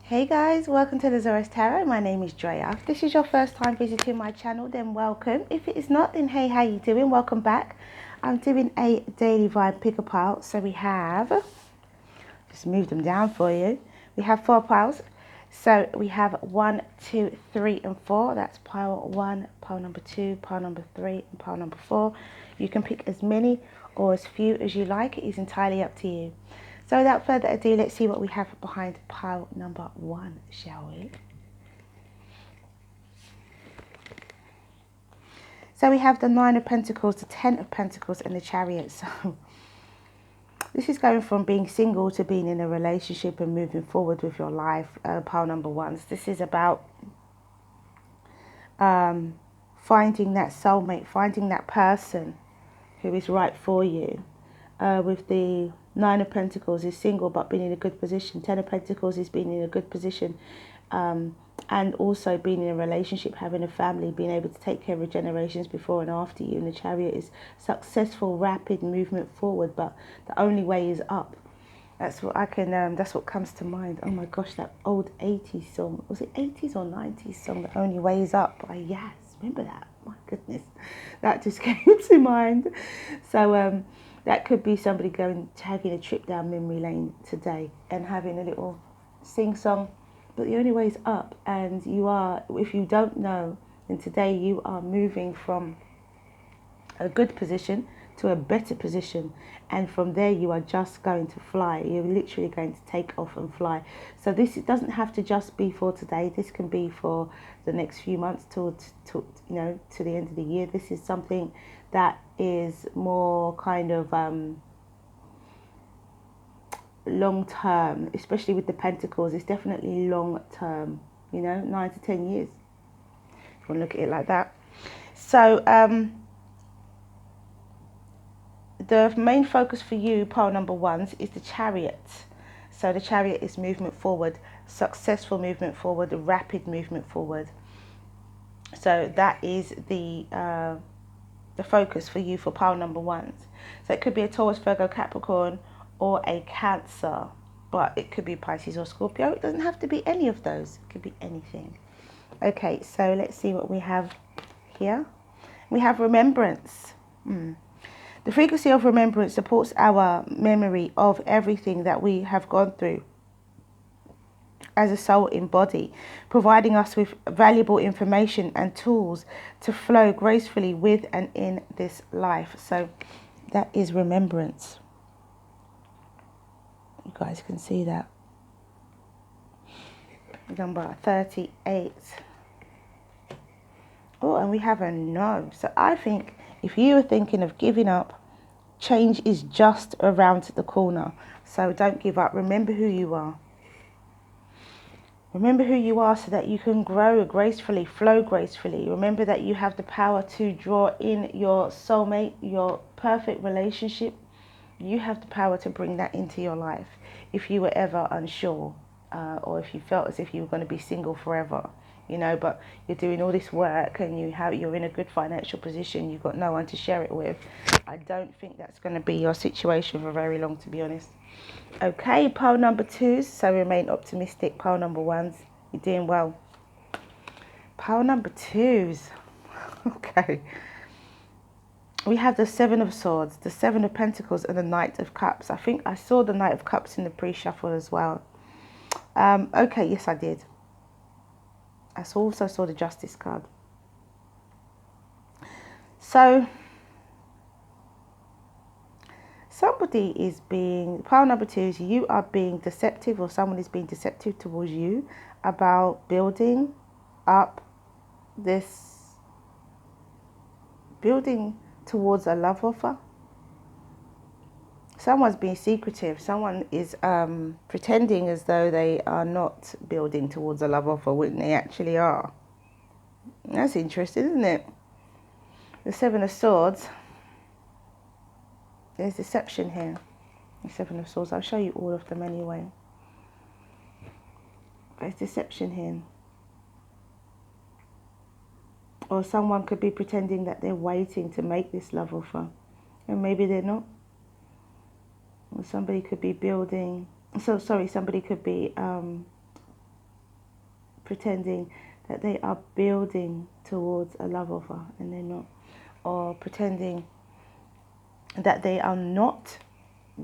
Hey guys, welcome to the Zarious Tarot. My name is Drea. If this is your first time visiting my channel, then welcome. If it is not, then hey, how you doing? Welcome back. I'm doing a daily vibe pick a pile. So we have, just move them down for you. We have 4 piles. So we have 1, 2, 3, and 4. That's pile 1, pile number 2, pile number 3, and pile number 4. You can pick as many or as few as you like. It is entirely up to you. So without further ado, let's see what we have behind pile number 1, shall we? So we have the 9 of Pentacles, the 10 of Pentacles, and the Chariot. So this is going from being single to being in a relationship and moving forward with your life, pile number 1. This is about finding that soulmate, finding that person who is right for you. With the 9 of Pentacles is single but being in a good position. 10 of Pentacles is being in a good position, and also being in a relationship, having a family, being able to take care of generations before and after you. And the Chariot is successful, rapid movement forward, but the only way is up. That's what I can. That's what comes to mind. Oh my gosh, that old 80s song. Was it 80s or 90s song? The Only Way Is Up by Yes. Remember that? My goodness, that just came to mind. So that could be somebody taking a trip down memory lane today and having a little sing-song. But the only way is up, and you are, if you don't know, then today you are moving from a good position to a better position, and from there you are just going to fly. You're literally going to take off and fly. So this, it doesn't have to just be for today. This can be for the next few months to the end of the year. This is something that is more kind of long term, especially with the Pentacles. It's definitely long term, 9 to 10 years, if you want to look at it like that. So the main focus for you, pile number 1, is the Chariot. So the Chariot is movement forward, successful movement forward, rapid movement forward. So that is the focus for you for pile number 1. So it could be a Taurus, Virgo, Capricorn, or a Cancer, but it could be Pisces or Scorpio. It doesn't have to be any of those. It could be anything. Okay, so let's see what we have here. We have remembrance. The frequency of remembrance supports our memory of everything that we have gone through as a soul in body, providing us with valuable information and tools to flow gracefully with and in this life. So that is remembrance. You guys can see that. Number 38. Oh, and we have a no. So I think if you are thinking of giving up, change is just around the corner. So don't give up. Remember who you are. Remember who you are so that you can grow gracefully, flow gracefully. Remember that you have the power to draw in your soulmate, your perfect relationship. You have the power to bring that into your life. If you were ever unsure, or if you felt as if you were going to be single forever, but you're doing all this work and you're in a good financial position, you've got no one to share it with, I don't think that's going to be your situation for very long, to be honest. Okay, pile number 2s, so remain optimistic. Pile number 1s, you're doing well. Pile number 2s, okay. We have the 7 of Swords, the 7 of Pentacles, and the Knight of Cups. I think I saw the Knight of Cups in the pre-shuffle as well. Okay, yes, I did. I also saw the Justice card. So somebody is being, pile number 2 is you are being deceptive, or someone is being deceptive towards you about building up this, building towards a love offer. Someone's being secretive. Someone is pretending as though they are not building towards a love offer when they actually are. That's interesting, isn't it? The 7 of Swords. There's deception here. The 7 of Swords. I'll show you all of them anyway. There's deception here. Or someone could be pretending that they're waiting to make this love offer, and maybe they're not. Or somebody could be building. Somebody could be pretending that they are building towards a love offer and they're not, or pretending that they are not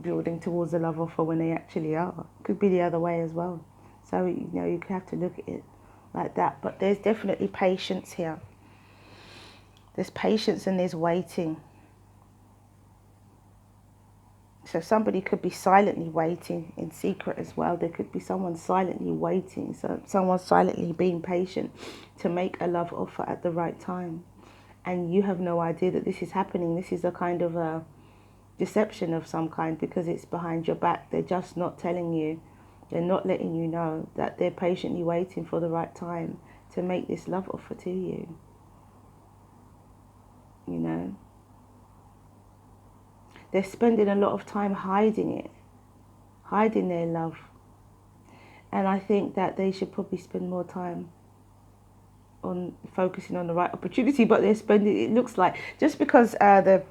building towards a love offer when they actually are. Could be the other way as well. So, you know, you have to look at it like that. But there's definitely patience here. There's patience and there's waiting. So somebody could be silently waiting in secret as well. There could be someone silently waiting. So someone silently being patient to make a love offer at the right time. And you have no idea that this is happening. This is a kind of a deception of some kind because it's behind your back. They're just not telling you. They're not letting you know that they're patiently waiting for the right time to make this love offer to you. You know? They're spending a lot of time hiding it. Hiding their love. And I think that they should probably spend more time on focusing on the right opportunity, but they're spending, it looks like, just because the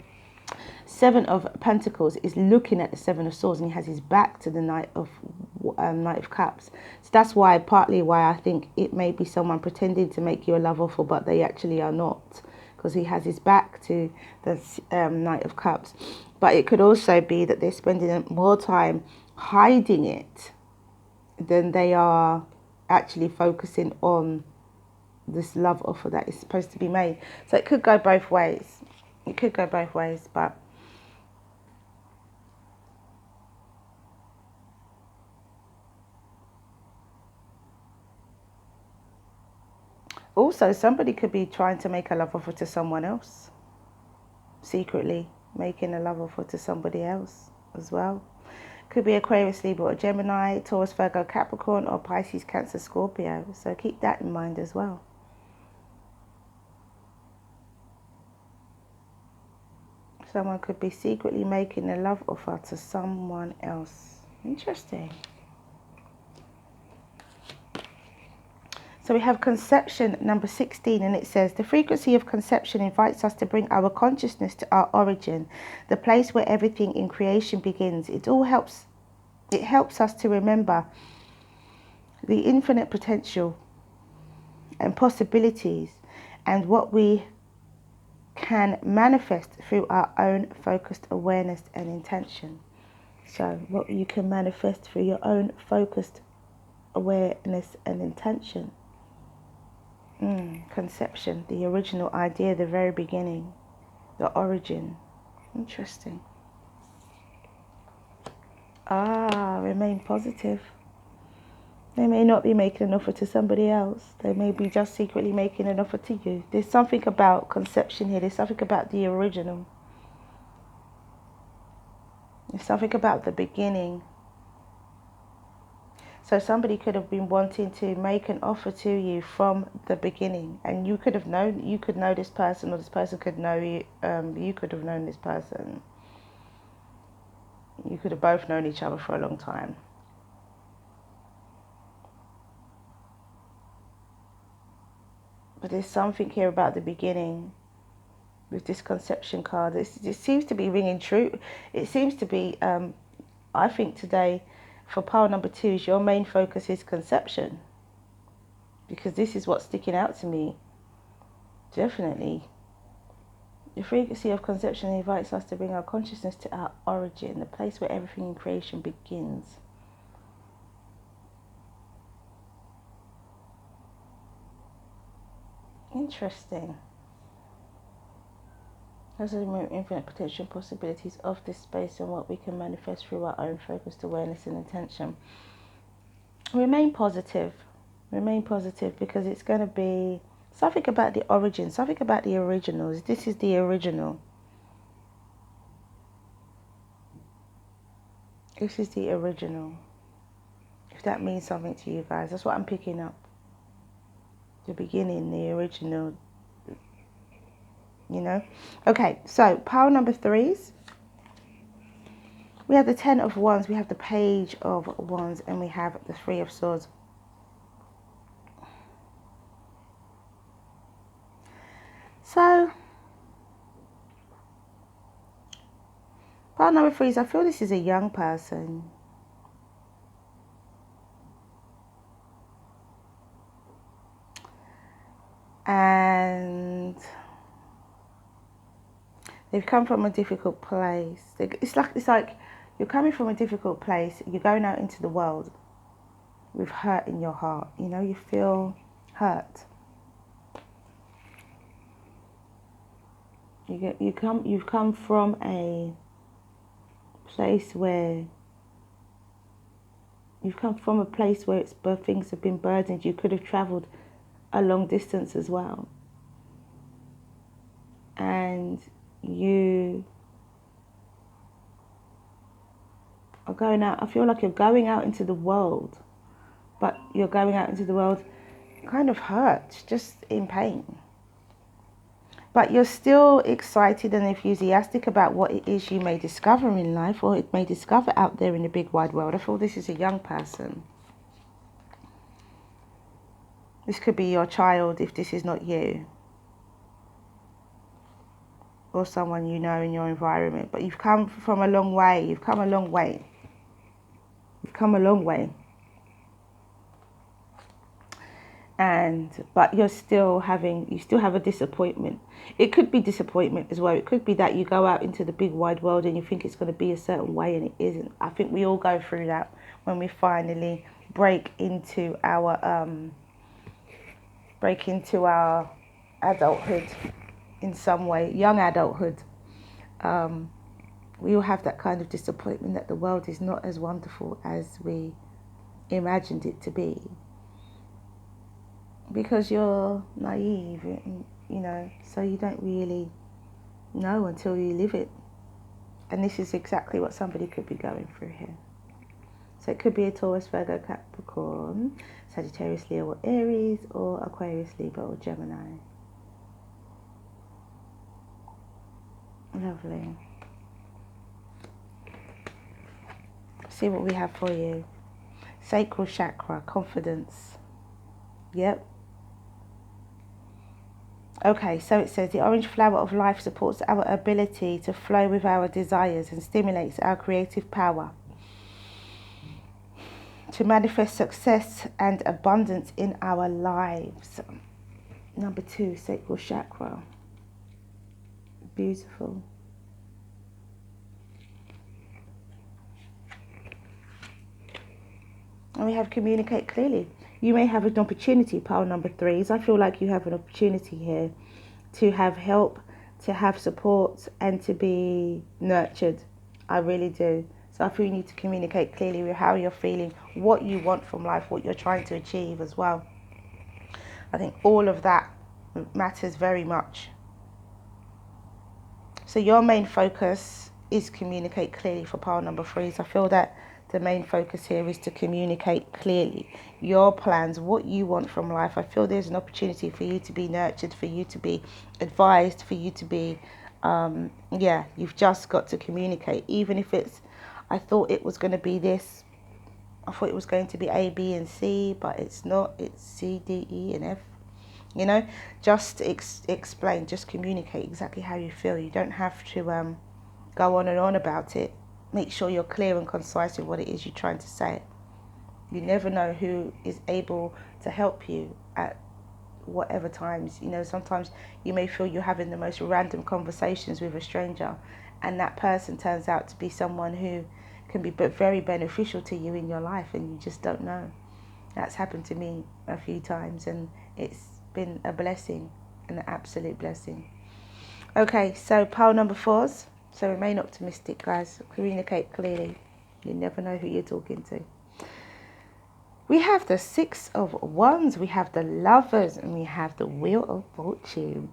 Seven of Pentacles is looking at the Seven of Swords and he has his back to the Knight of Cups. So that's why, partly why I think it may be someone pretending to make you a love offer, but they actually are not, because he has his back to the Knight of Cups. But it could also be that they're spending more time hiding it than they are actually focusing on this love offer that is supposed to be made. So it could go both ways. It could go both ways, but also somebody could be trying to make a love offer to someone else, secretly making a love offer to somebody else as well. Could be Aquarius, Libra, or Gemini, Taurus, Virgo, Capricorn, or Pisces, Cancer, Scorpio. So keep that in mind as well. Someone could be secretly making a love offer to someone else. Interesting. So we have conception number 16, and it says, the frequency of conception invites us to bring our consciousness to our origin, the place where everything in creation begins. It helps us to remember the infinite potential and possibilities and what we can manifest through our own focused awareness and intention. So what you can manifest through your own focused awareness and intention. Conception, the original idea, the very beginning, the origin. Interesting. Remain positive. They may not be making an offer to somebody else. They may be just secretly making an offer to you. There's something about conception here. There's something about the original. There's something about the beginning. So somebody could have been wanting to make an offer to you from the beginning, and you could know this person, or this person could know you. You could have known this person. You could have both known each other for a long time. But there's something here about the beginning with this conception card. It seems to be ringing true. It seems to be, I think today, for pile number 2, is your main focus is conception. Because this is what's sticking out to me. Definitely. The frequency of conception invites us to bring our consciousness to our origin, the place where everything in creation begins. Interesting. Those are the infinite potential and possibilities of this space and what we can manifest through our own focused awareness and intention. Remain positive. Remain positive, because it's going to be something about the origin, something about the originals. This is the original. This is the original. If that means something to you guys, that's what I'm picking up. The beginning, the original. You know? Okay, so pile number 3s. We have the 10 of Wands, we have the Page of Wands, and we have the 3 of Swords. So, pile number 3s, I feel this is a young person. And they've come from a difficult place. It's like you're coming from a difficult place. You're going out into the world with hurt in your heart. You know, you feel hurt. You've come from a place where things have been burdened. You could have travelled a long distance as well, and you are going out. I feel like you're going out into the world, but you're going out into the world kind of hurt, just in pain. But you're still excited and enthusiastic about what it is you may discover in life, or it may discover out there in the big wide world. I feel this is a young person. This could be your child if this is not you, or someone you know in your environment. But you've come from a long way. You've come a long way. You've come a long way. But you still have a disappointment. It could be disappointment as well. It could be that you go out into the big wide world and you think it's going to be a certain way and it isn't. I think we all go through that when we finally break into our adulthood in some way, young adulthood. We all have that kind of disappointment that the world is not as wonderful as we imagined it to be. Because you're naive, you know, so you don't really know until you live it. And this is exactly what somebody could be going through here. So it could be a Taurus, Virgo, Capricorn, Sagittarius, Leo, or Aries, or Aquarius, Libra, or Gemini. Lovely. See what we have for you. Sacral chakra, confidence. Yep. Okay, so it says the orange flower of life supports our ability to flow with our desires and stimulates our creative power to manifest success and abundance in our lives. Number 2, sacral chakra. Beautiful. And we have communicate clearly. You may have an opportunity, pile number 3s. I feel like you have an opportunity here to have help, to have support, and to be nurtured. I really do. So I feel you need to communicate clearly with how you're feeling, what you want from life, what you're trying to achieve as well. I think all of that matters very much. So your main focus is communicate clearly for pile number 3s. I feel that the main focus here is to communicate clearly your plans, what you want from life. I feel there's an opportunity for you to be nurtured, for you to be advised, for you to be, you've just got to communicate. Even if it's, I thought it was going to be this, I thought it was going to be A, B, and C, but it's not. It's C, D, E, and F. You know, just explain, just communicate exactly how you feel. You don't have to go on and on about it. Make sure you're clear and concise with what it is you're trying to say. You never know who is able to help you at whatever times. You know, sometimes you may feel you're having the most random conversations with a stranger, and that person turns out to be someone who can be very beneficial to you in your life, and you just don't know. That's happened to me a few times, and it's been a blessing, an absolute blessing. Okay, so pile number 4s. So remain optimistic, guys. Communicate clearly. You never know who you're talking to. We have the 6 of Wands. We have the Lovers. And we have the Wheel of Fortune.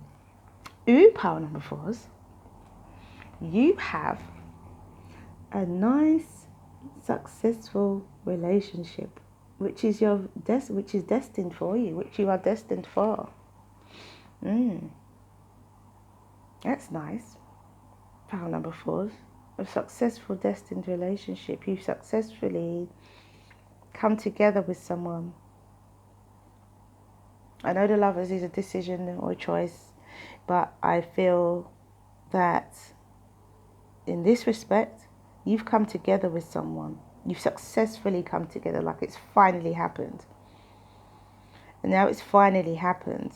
Ooh, pile number 4s. You have a nice, successful relationship, which is destined for you, which you are destined for. That's nice. Pile number 4s. A successful destined relationship. You've successfully come together with someone. I know the Lovers is a decision or a choice, but I feel that in this respect, you've come together with someone. You've successfully come together, like it's finally happened. And now it's finally happened.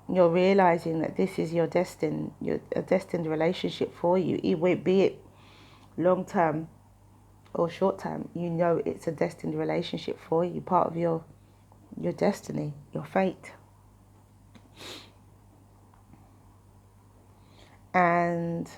you're realizing that this is a destined relationship for you. Be it long term or short term, you know it's a destined relationship for you, part of your destiny, your fate. And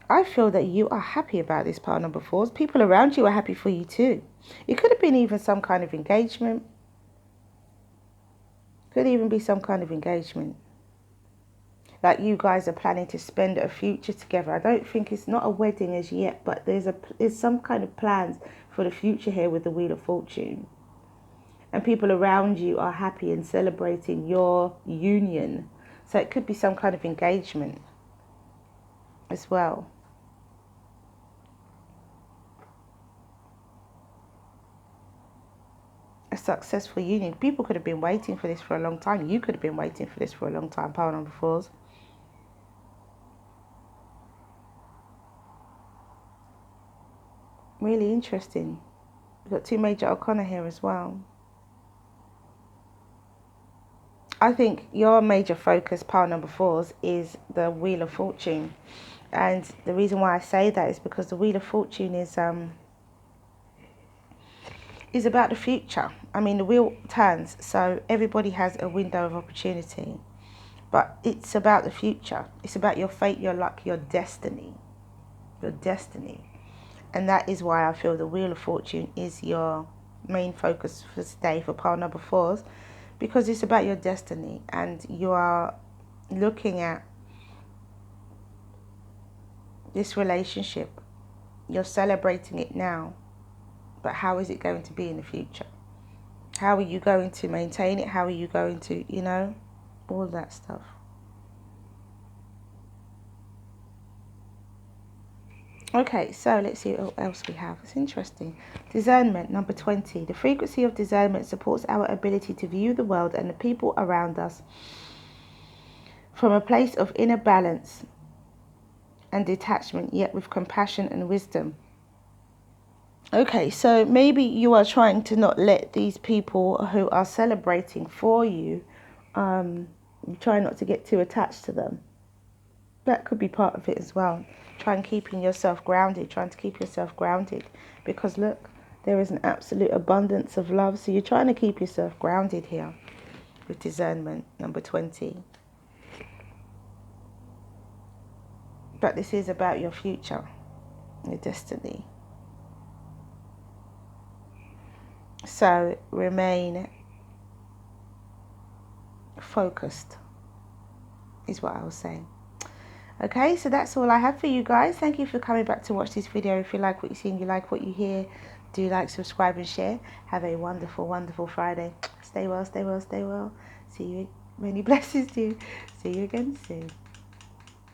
I feel that you are happy about this pile number 4s. People around you are happy for you too. It could have been even some kind of engagement. Could even be some kind of engagement. Like you guys are planning to spend a future together. I don't think it's not a wedding as yet, but there's some kind of plans for the future here with the Wheel of Fortune. And people around you are happy and celebrating your union. So it could be some kind of engagement as well. A successful union. People could have been waiting for this for a long time. You could have been waiting for this for a long time. Pile number 4s. Really interesting. We've got 2 major arcana here as well. I think your major focus, pile number 4s, is the Wheel of Fortune. And the reason why I say that is because the Wheel of Fortune is about the future. I mean, the wheel turns, so everybody has a window of opportunity. But it's about the future. It's about your fate, your luck, your destiny. Your destiny. And that is why I feel the Wheel of Fortune is your main focus for today for pile number 4s. Because it's about your destiny. And you are looking at this relationship. You're celebrating it now. But how is it going to be in the future? How are you going to maintain it? How are you going to, all that stuff. Okay, so let's see what else we have. It's interesting. Discernment, number 20. The frequency of discernment supports our ability to view the world and the people around us from a place of inner balance and detachment, yet with compassion and wisdom. Okay, so maybe you are trying to not let these people who are celebrating for you, try not to get too attached to them. That could be part of it as well. Trying to keep yourself grounded, because look, there is an absolute abundance of love. So you're trying to keep yourself grounded here with discernment, number 20. But this is about your future, your destiny. So remain focused is what I was saying. Okay, so that's all I have for you guys. Thank you for coming back to watch this video. If you like what you see and you like what you hear, do like, subscribe and share. Have a wonderful, wonderful Friday. Stay well, stay well, stay well. See you. Many blessings to you. See you again soon.